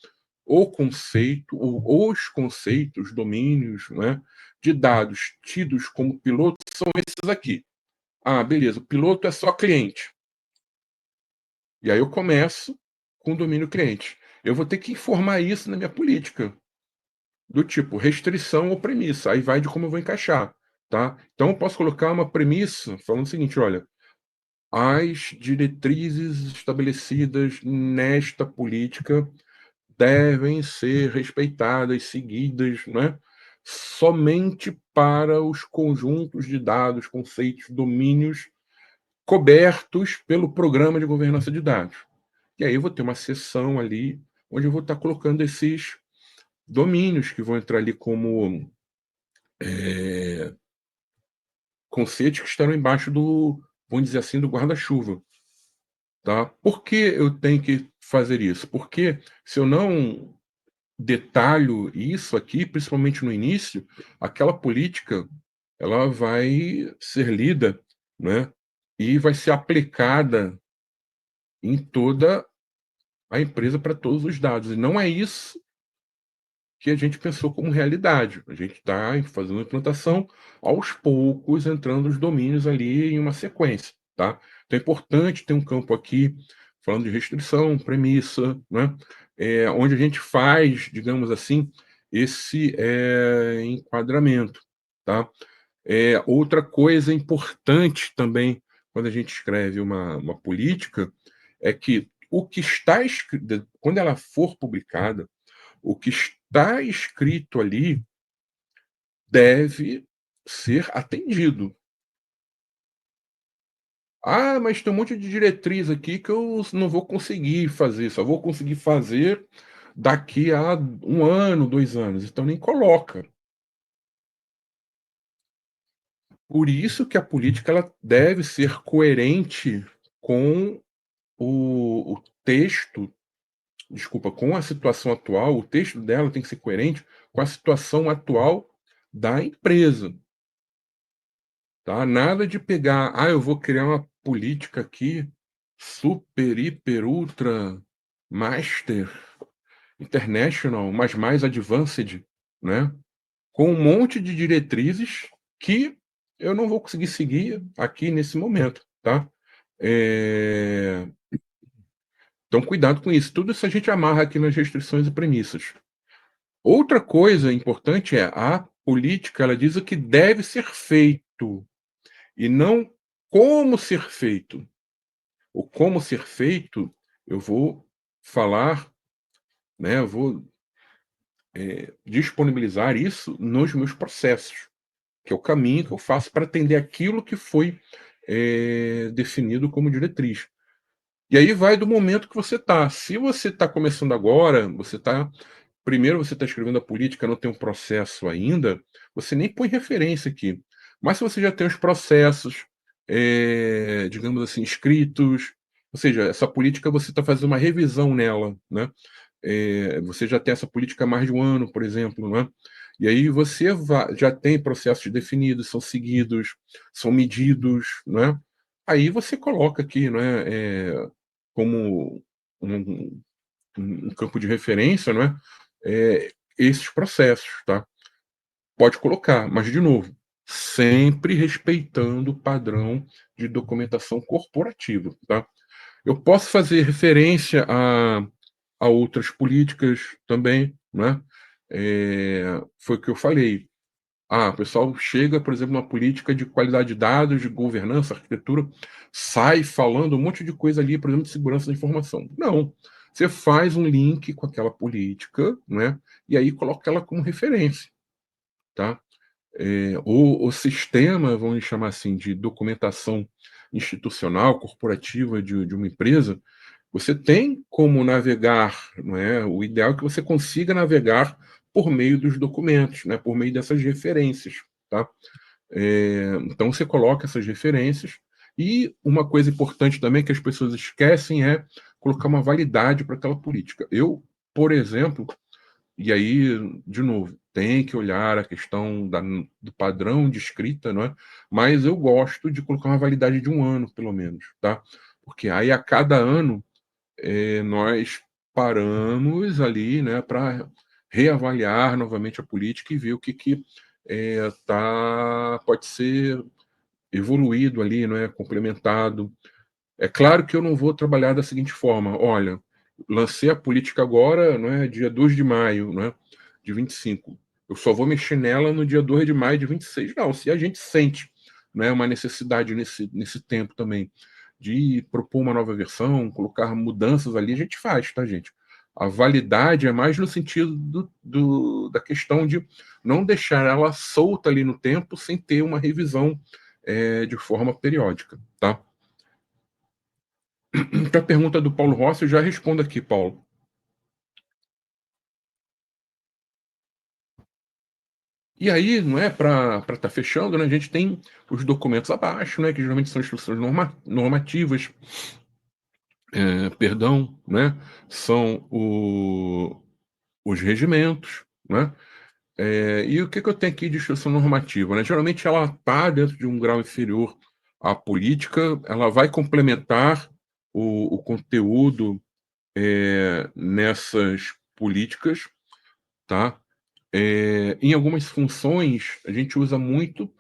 o conceito, ou os conceitos, domínios, né, de dados tidos como piloto são esses aqui. Ah, beleza, o piloto é só cliente. E aí eu começo com o domínio cliente. Eu vou ter que informar isso na minha política, do tipo restrição ou premissa. Aí vai de como eu vou encaixar, tá? Então eu posso colocar uma premissa falando o seguinte: olha, as diretrizes estabelecidas nesta política devem ser respeitadas, seguidas, né, somente para os conjuntos de dados, conceitos, domínios cobertos pelo programa de governança de dados. E aí eu vou ter uma seção ali onde eu vou estar colocando esses domínios que vão entrar ali como conceitos que estarão embaixo do, vamos dizer assim, do guarda-chuva. Tá? Por que eu tenho que fazer isso? Porque se eu não detalho isso aqui, principalmente no início, aquela política ela vai ser lida, né, e vai ser aplicada em toda a empresa para todos os dados. E não é isso que a gente pensou como realidade. A gente está fazendo a implantação aos poucos, entrando os domínios ali em uma sequência, tá? Então é importante ter um campo aqui falando de restrição, premissa, né? Onde a gente faz, digamos assim, esse enquadramento, tá? Outra coisa importante também quando a gente escreve uma política é que o que está escrito, quando ela for publicada, o que está escrito ali deve ser atendido. Ah, mas tem um monte de diretriz aqui que eu não vou conseguir fazer, só vou conseguir fazer daqui a 1 ano, 2 anos. Então nem coloca. Por isso que a política ela deve ser coerente com o texto, desculpa, com a situação atual, o texto dela tem que ser coerente com a situação atual da empresa. Tá? Nada de pegar, eu vou criar uma política aqui super, hiper, ultra, master, international, mas mais advanced, né? Com um monte de diretrizes que eu não vou conseguir seguir aqui nesse momento, tá? É, Então, cuidado com isso. Tudo isso a gente amarra aqui nas restrições e premissas. Outra coisa importante é a política, ela diz o que deve ser feito e não como ser feito. O como ser feito, eu vou falar, né, eu vou disponibilizar isso nos meus processos, que é o caminho que eu faço para atender aquilo que foi definido como diretriz. E aí vai do momento que você está. Se você está começando agora, primeiro você está escrevendo a política, não tem um processo ainda, você nem põe referência aqui. Mas se você já tem os processos, digamos assim, escritos, ou seja, essa política você está fazendo uma revisão nela, né? Você já tem essa política há mais de 1 ano, por exemplo, né? E aí você já tem processos definidos, são seguidos, são medidos, né? Aí você coloca aqui, né, como um campo de referência, né, esses processos, tá? Pode colocar, mas de novo, sempre respeitando o padrão de documentação corporativa, tá? Eu posso fazer referência a outras políticas também, né? Foi o que eu falei. O pessoal chega, por exemplo, numa política de qualidade de dados, de governança, arquitetura, sai falando um monte de coisa ali, por exemplo, de segurança da informação. Não. Você faz um link com aquela política, né? E aí coloca ela como referência, tá? O sistema, vamos chamar assim, de documentação institucional, corporativa de uma empresa, você tem como navegar, não é? O ideal é que você consiga navegar por meio dos documentos, né? Por meio dessas referências, tá? Então você coloca essas referências e uma coisa importante também que as pessoas esquecem é colocar uma validade para aquela política. Eu, por exemplo, e aí, de novo, tem que olhar a questão do padrão de escrita, não é? Mas eu gosto de colocar uma validade de 1 ano, pelo menos, tá? Porque aí a cada ano nós paramos ali, né, para reavaliar novamente a política e ver o que pode ser evoluído ali, não é, complementado. É claro que eu não vou trabalhar da seguinte forma: olha, lancei a política agora, não é, dia 2 de maio, não é, de 25. Eu só vou mexer nela no dia 2 de maio de 26. Não, se a gente sente, né, uma necessidade nesse tempo também de propor uma nova versão, colocar mudanças ali, a gente faz, tá, gente? A validade é mais no sentido da questão de não deixar ela solta ali no tempo sem ter uma revisão de forma periódica, tá? Então, a pergunta do Paulo Rossi, eu já respondo aqui, Paulo. E aí, não é, para estar fechando, né, a gente tem os documentos abaixo, né, que geralmente são instruções normativas, perdão, né, são os regimentos, né, e o que eu tenho aqui de instrução normativa, né? Geralmente ela está dentro de um grau inferior à política, ela vai complementar o conteúdo nessas políticas, tá? Em algumas funções, a gente usa muito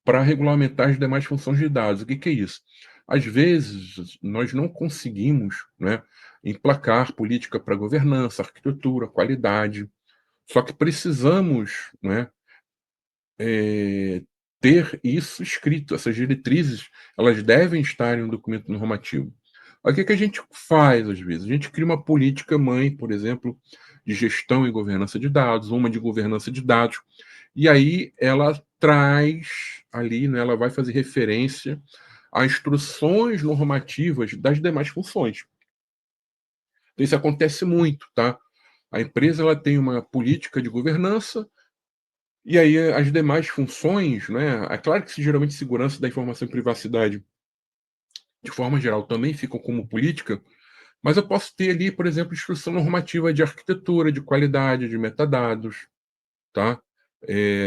para regulamentar as demais funções de dados. O que é isso? Às vezes, nós não conseguimos, né, emplacar política para governança, arquitetura, qualidade, só que precisamos, né, ter isso escrito, essas diretrizes, elas devem estar em um documento normativo. Aí, o que a gente faz, às vezes? A gente cria uma política mãe, por exemplo, de gestão e governança de dados, uma de governança de dados, e aí ela traz ali, né, ela vai fazer referência a instruções normativas das demais funções. Então, isso acontece muito, tá? A empresa ela tem uma política de governança, e aí as demais funções, né, é claro que geralmente segurança da informação e privacidade, de forma geral, também ficam como política, mas eu posso ter ali, por exemplo, instrução normativa de arquitetura, de qualidade, de metadados, tá?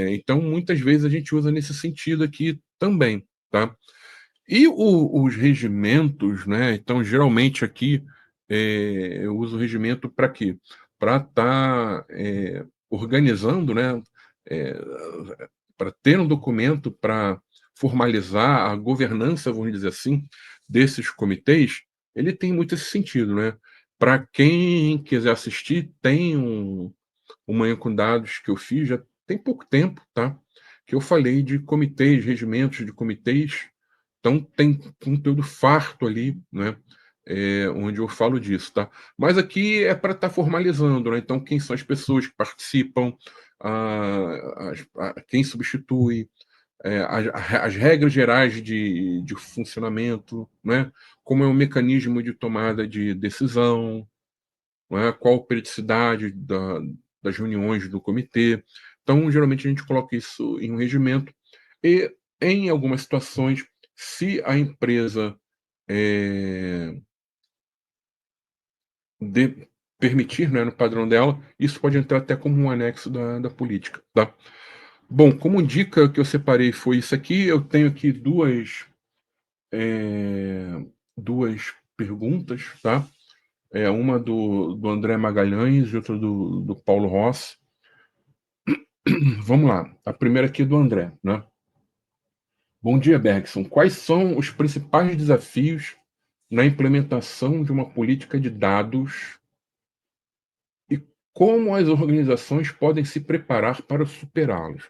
Então, muitas vezes a gente usa nesse sentido aqui também, tá? E os regimentos, né? Então, geralmente aqui eu uso o regimento para quê? Para estar organizando, né? É, para ter um documento para formalizar a governança, vamos dizer assim, desses comitês, ele tem muito esse sentido, né? Para quem quiser assistir, tem um manhã com dados que eu fiz já tem pouco tempo, tá? Que eu falei de comitês, regimentos de comitês, então tem conteúdo farto ali, né? Onde eu falo disso, tá? Mas aqui é para estar formalizando, né? Então, quem são as pessoas que participam, quem substitui, as regras gerais de funcionamento, né? Como é o mecanismo de tomada de decisão, né? Qual a periodicidade das reuniões do comitê. Então, geralmente, a gente coloca isso em um regimento e, em algumas situações, se a empresa de permitir, né, no padrão dela, isso pode entrar até como um anexo da política, tá? Bom, como dica que eu separei foi isso aqui. Eu tenho aqui duas perguntas, tá? Uma do André Magalhães e outra do Paulo Rossi. Vamos lá. A primeira aqui é do André, né? Bom dia, Bergson. Quais são os principais desafios na implementação de uma política de dados e como as organizações podem se preparar para superá-los?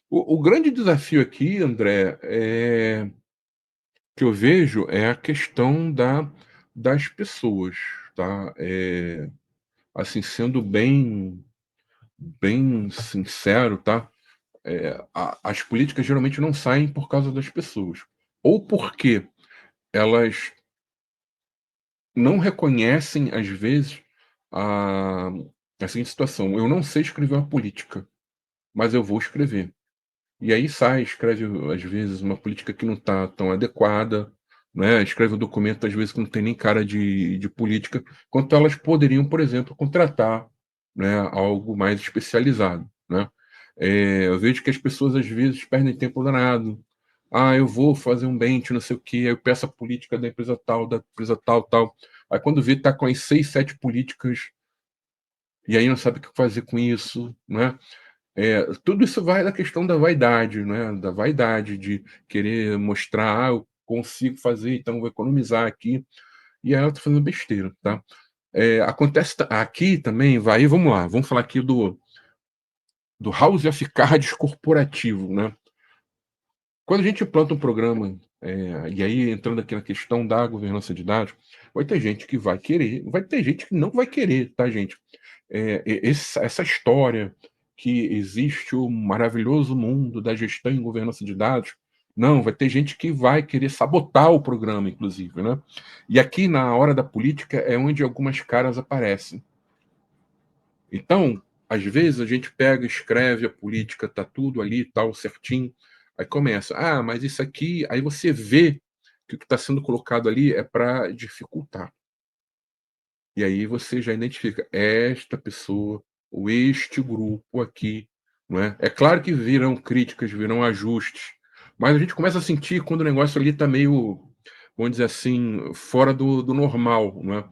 O grande desafio aqui, André, que eu vejo é a questão das pessoas, tá? Assim, sendo bem sincero, tá? As políticas geralmente não saem por causa das pessoas, ou porque elas não reconhecem, às vezes, a, a seguinte situação: eu não sei escrever uma política, mas eu vou escrever. E aí escreve, às vezes, uma política que não está tão adequada, né? Escreve um documento, às vezes, que não tem nem cara de política, quanto elas poderiam, por exemplo, contratar, né, algo mais especializado, né? Eu vejo que as pessoas às vezes perdem tempo danado. Ah, eu vou fazer um bench, não sei o quê, aí eu peço a política da empresa tal, tal. Aí quando vê, tá com as 6, 7 políticas, e aí não sabe o que fazer com isso, né? Tudo isso vai da questão da vaidade, né? Da vaidade de querer mostrar, eu consigo fazer, então vou economizar aqui. E aí ela tá fazendo besteira, tá? Acontece aqui também, vamos lá, vamos falar aqui do House of Cards corporativo, né? Quando a gente planta um programa, e aí entrando aqui na questão da governança de dados, vai ter gente que vai querer, vai ter gente que não vai querer, tá, gente? Essa história que existe o maravilhoso mundo da gestão e governança de dados, não, vai ter gente que vai querer sabotar o programa, inclusive, né? E aqui na hora da política é onde algumas caras aparecem. Então, às vezes a gente pega, escreve a política, tá tudo ali, tal, certinho. Aí começa, mas isso aqui, aí você vê que o que está sendo colocado ali é para dificultar. E aí você já identifica esta pessoa, ou este grupo aqui, não é? É claro que virão críticas, virão ajustes, mas a gente começa a sentir quando o negócio ali está meio, vamos dizer assim, fora do normal, não é?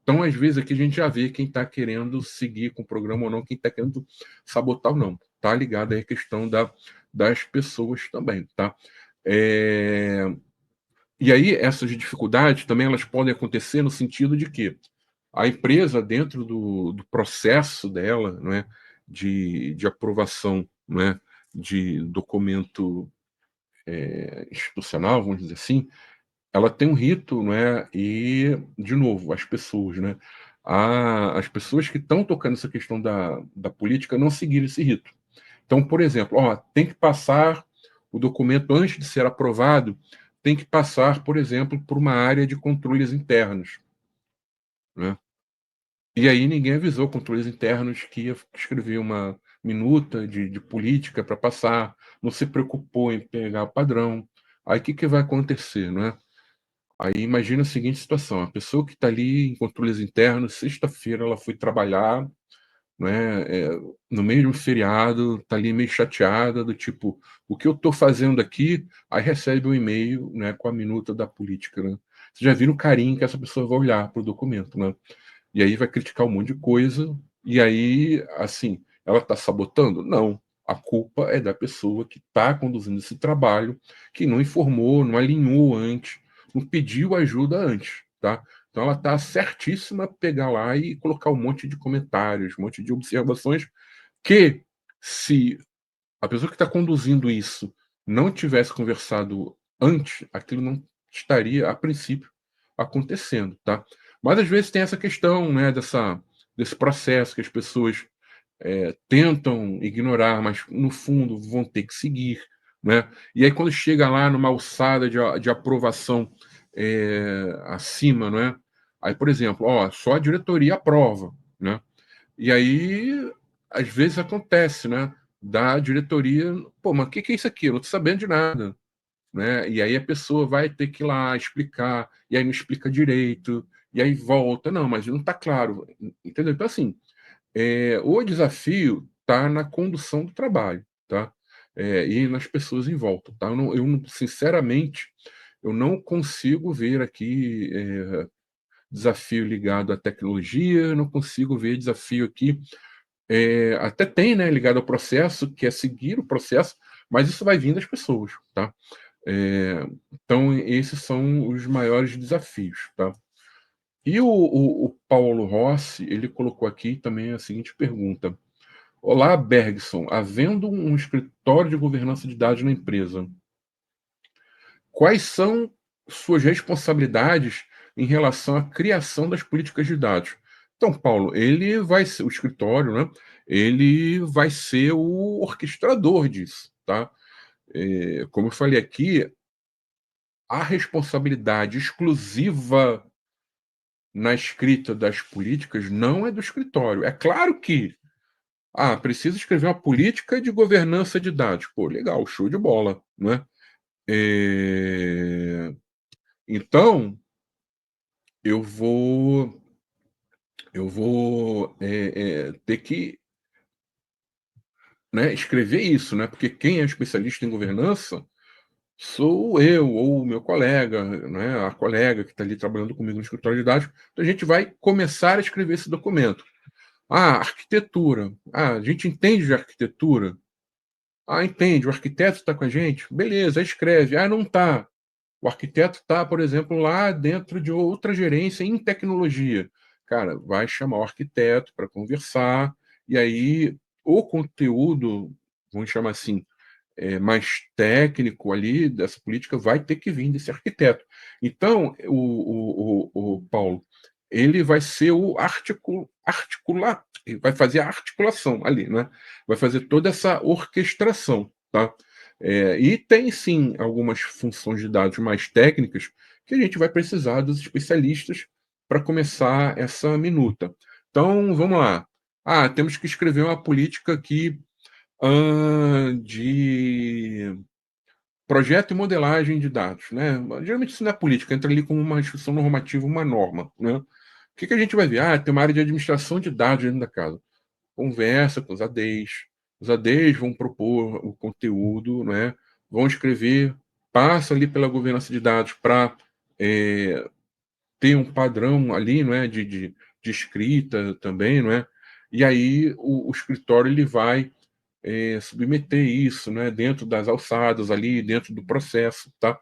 Então, às vezes, aqui a gente já vê quem está querendo seguir com o programa ou não, quem está querendo sabotar ou não. Está ligado aí a questão das pessoas também, tá? E aí, essas dificuldades também elas podem acontecer no sentido de que a empresa, dentro do processo dela, não é, de aprovação, não é, de documento institucional, vamos dizer assim, ela tem um rito, não é? E, de novo, as pessoas, né? As pessoas que estão tocando essa questão da política não seguiram esse rito. Então, por exemplo, tem que passar o documento antes de ser aprovado, tem que passar, por exemplo, por uma área de controles internos, né? E aí ninguém avisou controles internos que ia escrever uma minuta de política para passar, não se preocupou em pegar o padrão. Aí o que vai acontecer, não é? Aí imagina a seguinte situação: a pessoa que está ali em controles internos, sexta-feira ela foi trabalhar, né, no meio de um feriado, está ali meio chateada, do tipo, o que eu estou fazendo aqui? Aí recebe um e-mail, né, com a minuta da política, né? Você já viu o carinho que essa pessoa vai olhar para o documento, né? E aí vai criticar um monte de coisa, e aí, assim, ela está sabotando? Não. A culpa é da pessoa que está conduzindo esse trabalho, que não informou, não alinhou antes, não pediu ajuda antes, tá? Então ela está certíssima pegar lá e colocar um monte de comentários, um monte de observações que, se a pessoa que está conduzindo isso não tivesse conversado antes, aquilo não estaria, a princípio, acontecendo, tá? Mas às vezes tem essa questão, né, desse processo que as pessoas tentam ignorar, mas no fundo vão ter que seguir, né? E aí quando chega lá numa alçada de aprovação acima, não é? Aí, por exemplo, só a diretoria aprova, né? E aí, às vezes acontece, né? Da diretoria, pô, mas o que é isso aqui? Eu não tô sabendo de nada, né? E aí a pessoa vai ter que ir lá explicar, e aí não explica direito, e aí volta, não, mas não está claro, entendeu? Então, assim, o desafio está na condução do trabalho, tá? E nas pessoas em volta, tá? Sinceramente, eu não consigo ver aqui desafio ligado à tecnologia, eu não consigo ver desafio aqui até tem, né, ligado ao processo, que é seguir o processo, mas isso vai vir das pessoas, tá? Então, esses são os maiores desafios, tá? E o Paulo Rossi, ele colocou aqui também a seguinte pergunta: Olá, Bergson, havendo um escritório de governança de dados na empresa, quais são suas responsabilidades em relação à criação das políticas de dados? Então, Paulo, ele vai ser o escritório, né? Ele vai ser o orquestrador disso, tá? Como eu falei aqui, a responsabilidade exclusiva na escrita das políticas não é do escritório. É claro que precisa escrever uma política de governança de dados. Pô, legal, show de bola, né? Então, eu vou ter que né, escrever isso, né? Porque quem é especialista em governança sou eu ou o meu colega, né, a colega que está ali trabalhando comigo no escritório de dados. Então a gente vai começar a escrever esse documento. Ah, arquitetura. Ah, a gente entende de arquitetura? Ah, entende. O arquiteto está com a gente? Beleza, escreve. Ah, não está. O arquiteto está, por exemplo, lá dentro de outra gerência em tecnologia. Cara, vai chamar o arquiteto para conversar, e aí o conteúdo, vamos chamar assim, mais técnico ali dessa política vai ter que vir desse arquiteto. Então, o Paulo, ele vai ser o articular, vai fazer a articulação ali, né? Vai fazer toda essa orquestração, tá? E tem sim algumas funções de dados mais técnicas que a gente vai precisar dos especialistas para começar essa minuta. Então, vamos lá. Ah, temos que escrever uma política aqui de projeto e modelagem de dados, né? Geralmente isso não é política, entra ali como uma instrução normativa, uma norma, né? O que a gente vai ver? Ah, tem uma área de administração de dados dentro da casa. Conversa com os ADs vão propor o conteúdo, né? Vão escrever, passa ali pela governança de dados para ter um padrão ali, não é, de escrita também, não é? E aí o escritório ele vai submeter isso, né, dentro das alçadas ali, dentro do processo, tá?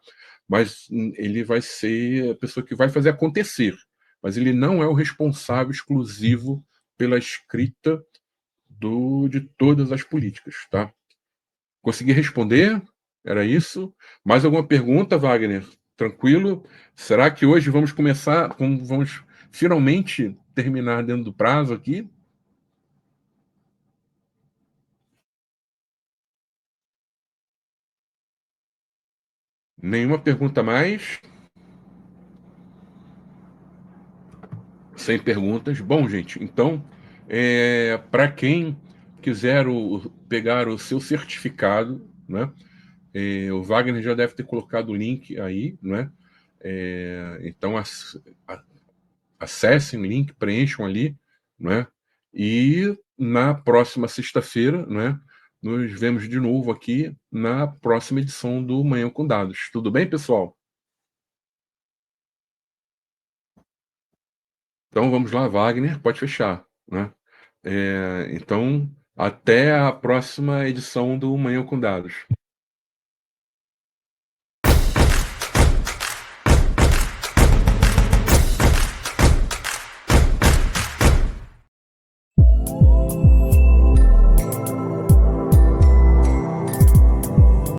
Mas ele vai ser a pessoa que vai fazer acontecer, mas ele não é o responsável exclusivo pela escrita de todas as políticas, tá? Consegui responder? Era isso? Mais alguma pergunta, Wagner? Tranquilo? Será que hoje vamos começar, vamos finalmente terminar dentro do prazo aqui? Nenhuma pergunta mais? Sem perguntas. Bom, gente, então, para quem quiser pegar o seu certificado, né? O Wagner já deve ter colocado o link aí, né? Então, acessem o link, preencham ali, né? E na próxima sexta-feira, né? Nos vemos de novo aqui na próxima edição do Manhã com Dados. Tudo bem, pessoal? Então vamos lá, Wagner, pode fechar, né? Então, até a próxima edição do Manhã com Dados.